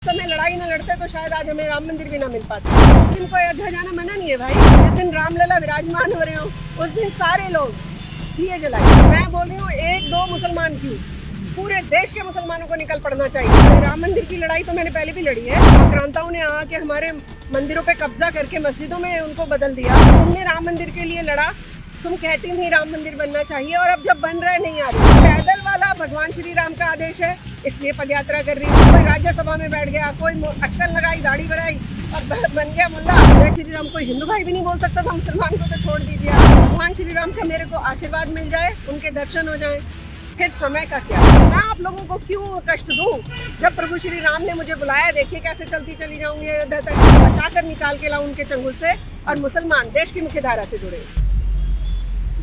समय लड़ाई न लड़ते तो शायद आज हमें राम मंदिर भी ना मिल पाता। मुस्लिम को अयोध्या जाना मना नहीं है भाई। जिस दिन रामलला विराजमान हो रहे हो उस दिन सारे लोग दिए जलाए। मैं बोल रही हूँ एक दो मुसलमान क्यों, पूरे देश के मुसलमानों को निकल पड़ना चाहिए। राम मंदिर की लड़ाई तो मैंने पहले भी लड़ी है। आक्रांताओं ने आके हमारे मंदिरों पे कब्जा करके मस्जिदों में उनको बदल दिया। तुमने राम मंदिर के लिए लड़ा, तुम कहती नहीं राम मंदिर बनना चाहिए, और अब जब बन रहा है नहीं आ रही। पैदल वाला भगवान श्री राम का आदेश है, इसलिए पदयात्रा कर रही हूँ। कोई राज्यसभा में बैठ गया, कोई अटकल लगाई, दाढ़ी बढ़ाई और बन गया मुल्ला। जय श्री राम कोई हिंदू भाई भी नहीं बोल सकता था, मुसलमान को तो छोड़ दीजिए। भगवान श्री राम का मेरे को आशीर्वाद मिल जाए, उनके दर्शन हो जाए, फिर समय का क्या। मैं आप लोगों को क्यों कष्ट दूं? जब प्रभु श्री राम ने मुझे बुलाया, देखिए कैसे चलती चली जाऊंगी अयोध्या तक, बचा कर निकाल के लाऊं उनके चंगुल से, और मुसलमान देश की मुख्य धारा से जुड़े।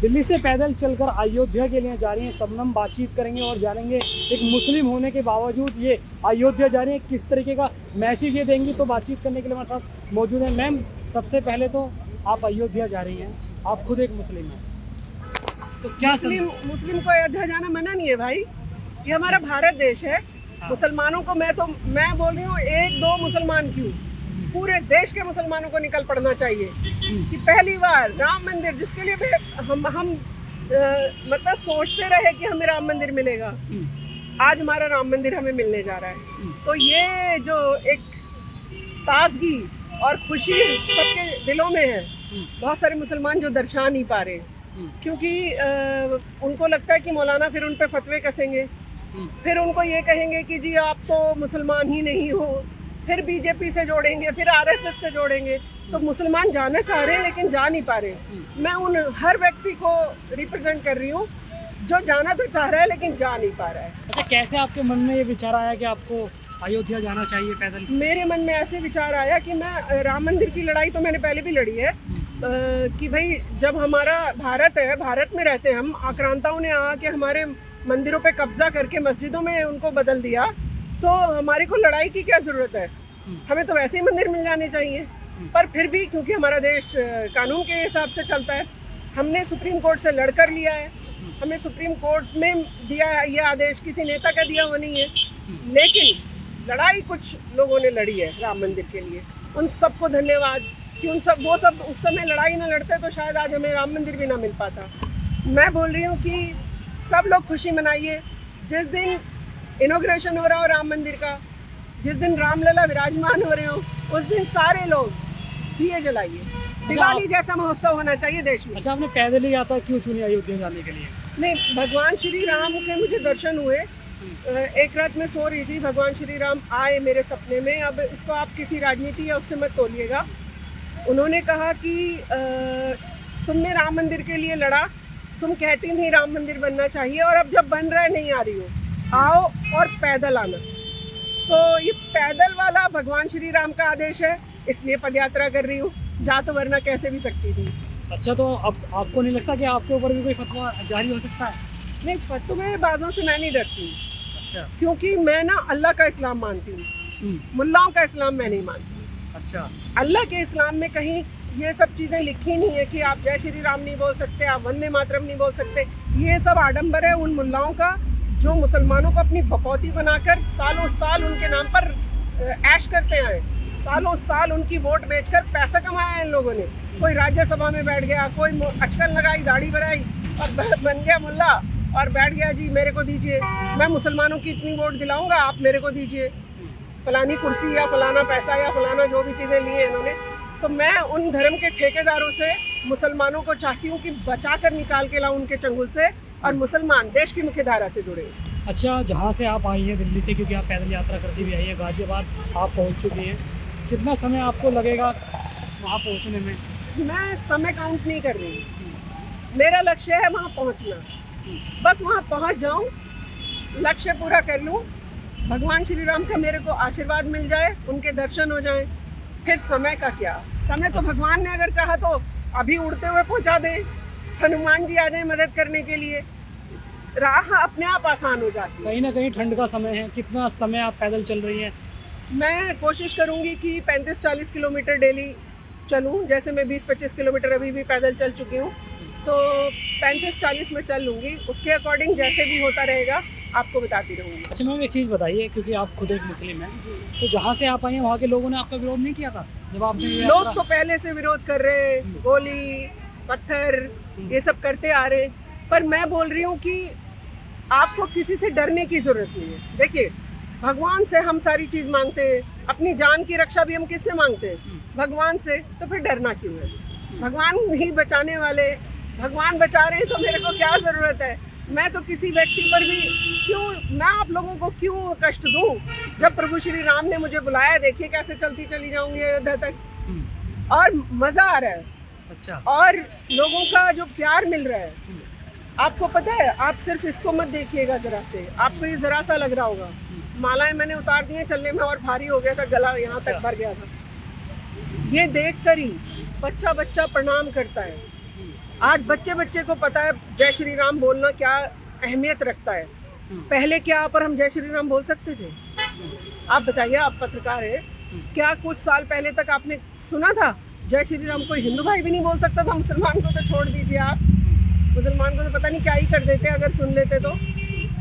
दिल्ली से पैदल चलकर अयोध्या के लिए जा रही हैं शबनम। बातचीत करेंगे और जानेंगे एक मुस्लिम होने के बावजूद ये अयोध्या जा रही हैं, किस तरीके का मैसेज ये देंगी। तो बातचीत करने के लिए हमारे साथ मौजूद है मैम। सबसे पहले तो आप अयोध्या जा रही हैं, आप खुद एक मुस्लिम हैं, तो क्या मुस्लिम को अयोध्या जाना मना नहीं है भाई। ये हमारा भारत देश है। मुसलमानों को मैं बोल रही हूँ एक दो मुसलमान क्यों, पूरे देश के मुसलमानों को निकल पड़ना चाहिए कि पहली बार राम मंदिर, जिसके लिए हम मतलब सोचते रहे कि हमें राम मंदिर मिलेगा, आज हमारा राम मंदिर हमें मिलने जा रहा है। तो ये जो एक ताजगी और खुशी सबके दिलों में है, बहुत सारे मुसलमान जो दर्शा नहीं पा रहे, क्योंकि उनको लगता है कि मौलाना फिर उन पे फतवे कसेंगे, फिर उनको ये कहेंगे कि जी आप तो मुसलमान ही नहीं हो, फिर बीजेपी से जोड़ेंगे, फिर आरएसएस से जोड़ेंगे। तो मुसलमान जाना चाह रहे हैं लेकिन जा नहीं पा रहे। मैं उन हर व्यक्ति को रिप्रेजेंट कर रही हूँ जो जाना तो चाह रहा है लेकिन जा नहीं पा रहा है। अच्छा, कैसे आपके मन में ये विचार आया कि आपको अयोध्या जाना चाहिए पैदल? मेरे मन में ऐसे विचार आया कि मैं राम मंदिर की लड़ाई तो मैंने पहले भी लड़ी है, कि भाई जब हमारा भारत है, भारत में रहते हैं हम, आक्रांताओं ने आके हमारे मंदिरों पे कब्जा करके मस्जिदों में उनको बदल दिया, तो हमारे को लड़ाई की क्या ज़रूरत है? हमें तो वैसे ही मंदिर मिल जाने चाहिए। पर फिर भी क्योंकि हमारा देश कानून के हिसाब से चलता है, हमने सुप्रीम कोर्ट से लड़कर लिया है। हमें सुप्रीम कोर्ट में दिया ये आदेश, किसी नेता का दिया हुआ नहीं है। लेकिन लड़ाई कुछ लोगों ने लड़ी है राम मंदिर के लिए, उन सबको धन्यवाद कि वो सब उस समय लड़ाई ना लड़ते तो शायद आज हमें राम मंदिर भी ना मिल पाता। मैं बोल रही हूँ कि सब लोग खुशी मनाइए। जिस दिन इनॉग्रेशन हो रहा हो राम मंदिर का, जिस दिन रामलला विराजमान हो रहे हो, उस दिन सारे लोग दिए जलाइए। दिवाली जैसा महोत्सव होना चाहिए देश में। अच्छा, आपने पैदल ही यात्रा क्यों चुनी अयोध्या जाने के लिए? नहीं, भगवान श्री राम के मुझे दर्शन हुए। एक रात में सो रही थी, भगवान श्री राम आए मेरे सपने में। अब इसको आप किसी राजनीति या उससे मत तोलिएगा। उन्होंने कहा कि तुमने राम मंदिर के लिए लड़ा, तुम कहती नहीं राम मंदिर बनना चाहिए, और अब जब बन रहा है नहीं आ रही हो, आओ और पैदल आना। तो ये पैदल वाला भगवान श्री राम का आदेश है, इसलिए पदयात्रा कर रही हूँ। जा तो वरना कैसे भी सकती थी। अच्छा, तो अब आपको नहीं लगता कि आपके ऊपर भी कोई फतवा जारी हो सकता है? नहीं, फतवेबाजों से मैं नहीं डरती। अच्छा, क्योंकि मैं ना अल्लाह का इस्लाम मानती हूँ, मुल्लाओं का इस्लाम मैं नहीं मानती। अच्छा, अल्लाह के इस्लाम में कहीं ये सब चीज़ें लिखी नहीं है कि आप जय श्री राम नहीं बोल सकते, आप वंदे मातरम नहीं बोल सकते। ये सब आडंबर है उन मुल्लाओं का जो मुसलमानों को अपनी भपौती बनाकर सालों साल उनके नाम पर ऐश करते आए, सालों साल उनकी वोट बेचकर पैसा कमाया है इन लोगों ने। कोई राज्यसभा में बैठ गया, कोई अटकल लगाई, दाढ़ी बढ़ाई और बन गया मुल्ला और बैठ गया जी मेरे को दीजिए, मैं मुसलमानों की इतनी वोट दिलाऊंगा, आप मेरे को दीजिए फलानी कुर्सी या फलाना पैसा या फलाना जो भी चीज़ें ली हैं इन्होंने। तो मैं उन धर्म के ठेकेदारों से मुसलमानों को चाहती हूँ कि बचा कर निकाल के लाऊं उनके चंगुल से, और मुसलमान देश की मुख्य धारा से जुड़े। अच्छा, जहाँ से आप आई हैं दिल्ली से, क्योंकि आप पैदल यात्रा करती भी आई हैं, गाजियाबाद आप पहुँच चुकी हैं, कितना समय आपको लगेगा वहाँ पहुँचने में? मैं समय काउंट नहीं कर रही हूँ, मेरा लक्ष्य है वहाँ पहुँचना। बस वहाँ पहुँच जाऊँ, लक्ष्य पूरा कर लूँ, भगवान श्री राम का मेरे को आशीर्वाद मिल जाए, उनके दर्शन हो जाएं, फिर समय का क्या। समय तो भगवान ने अगर चाहा तो अभी उड़ते हुए पहुँचा दे, हनुमान जी आ जाए मदद करने के लिए, राह अपने आप आसान हो जाती है। कहीं ना कहीं ठंड का समय है, कितना समय आप पैदल चल रही हैं? मैं कोशिश करूँगी कि 35-40 किलोमीटर डेली चलूँ। जैसे मैं 20-25 किलोमीटर अभी भी पैदल चल चुकी हूँ, तो 35-40 में चल लूँगी। उसके अकॉर्डिंग जैसे भी होता रहेगा आपको बताती रहूँगी। अच्छा मैम, एक चीज़ बताइए, क्योंकि आप खुद एक मुस्लिम हैं, तो जहाँ से आप आई हैं वहाँ के लोगों ने आपका विरोध नहीं किया था जब आपने ये लोग यात्रा- तो पहले से विरोध कर रहे, गोली पत्थर ये सब करते आ रहे, पर मैं बोल रही हूँ कि आपको किसी से डरने की जरूरत नहीं है। देखिए, भगवान से हम सारी चीज़ मांगते हैं, अपनी जान की रक्षा भी हम किससे मांगते हैं? भगवान से। तो फिर डरना क्यों है? भगवान ही बचाने वाले, भगवान बचा रहे हैं तो मेरे को क्या ज़रूरत है? मैं तो किसी व्यक्ति पर भी क्यों, मैं आप लोगों को क्यों कष्ट दूं? जब प्रभु श्री राम ने मुझे बुलाया, देखिए कैसे चलती चली जाऊंगी अयोध्या तक, और मज़ा आ रहा है। अच्छा, और लोगों का जो प्यार मिल रहा है, आपको पता है, आप सिर्फ इसको मत देखिएगा ज़रा से, आपको ये ज़रा सा लग रहा होगा, मालाएं मैंने उतार दी हैं, चलने में और भारी हो गया था, गला यहाँ तक भर गया था। ये देख कर ही बच्चा बच्चा प्रणाम करता है। आज बच्चे बच्चे को पता है जय श्री राम बोलना क्या अहमियत रखता है। पहले क्या पर हम जय श्री राम बोल सकते थे? आप बताइए, आप पत्रकार हैं, क्या कुछ साल पहले तक आपने सुना था जय श्री राम? कोई हिंदू भाई भी नहीं बोल सकता था, मुसलमान को तो छोड़ दीजिए आप, मुसलमान को तो पता नहीं क्या ही कर देते अगर सुन लेते तो।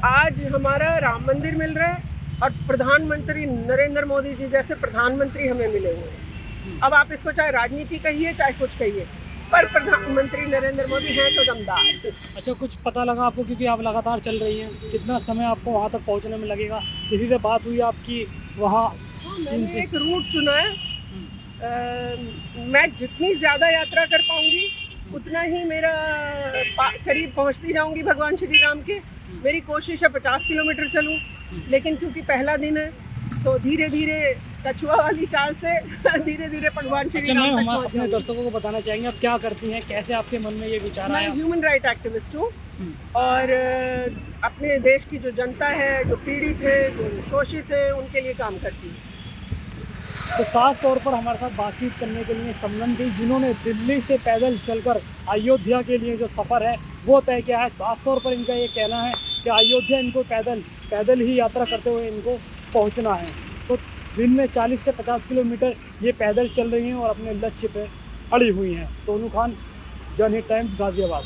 आज हमारा राम मंदिर मिल रहा है और प्रधानमंत्री नरेंद्र मोदी जी जैसे प्रधानमंत्री हमें मिले हुए हैं। अब आप इसको चाहे राजनीति कहिए चाहे कुछ कहिए, पर प्रधानमंत्री नरेंद्र मोदी हैं तो दमदार। अच्छा, कुछ पता लगा आपको, क्योंकि आप लगातार चल रही हैं, कितना समय आपको वहाँ तक पहुँचने में लगेगा? किसी से बात हुई आपकी वहाँ? मैंने एक रूट चुना है, मैं जितनी ज़्यादा यात्रा कर पाऊंगी उतना ही मेरा करीब पहुंचती जाऊंगी भगवान श्री राम के। मेरी कोशिश है 50 किलोमीटर चलूं, लेकिन क्योंकि पहला दिन है तो धीरे धीरे कछुआ वाली चाल से धीरे धीरे भगवान श्री अच्छा राम मैम, तक हम पहुंच अपने जाऊंगी। दर्शकों को बताना चाहेंगे आप क्या करती हैं, कैसे आपके मन में ये विचार मैं आया? ह्यूमन राइट एक्टिविस्ट हूँ और अपने देश की जो जनता है, जो पीड़ित है, जो शोषित है, उनके लिए काम करती हूँ। तो साफ तौर पर हमारे साथ बातचीत करने के लिए सम्मन थी, जिन्होंने दिल्ली से पैदल चलकर अयोध्या के लिए जो सफ़र है वो तय किया है। साफ तौर पर इनका ये कहना है कि अयोध्या इनको पैदल ही यात्रा करते हुए इनको पहुंचना है। तो दिन में 40 से 50 किलोमीटर ये पैदल चल रही हैं और अपने लक्ष्य पे अड़ी हुई हैं। सोनू खान, जनहित टाइम्स, गाज़ियाबाद।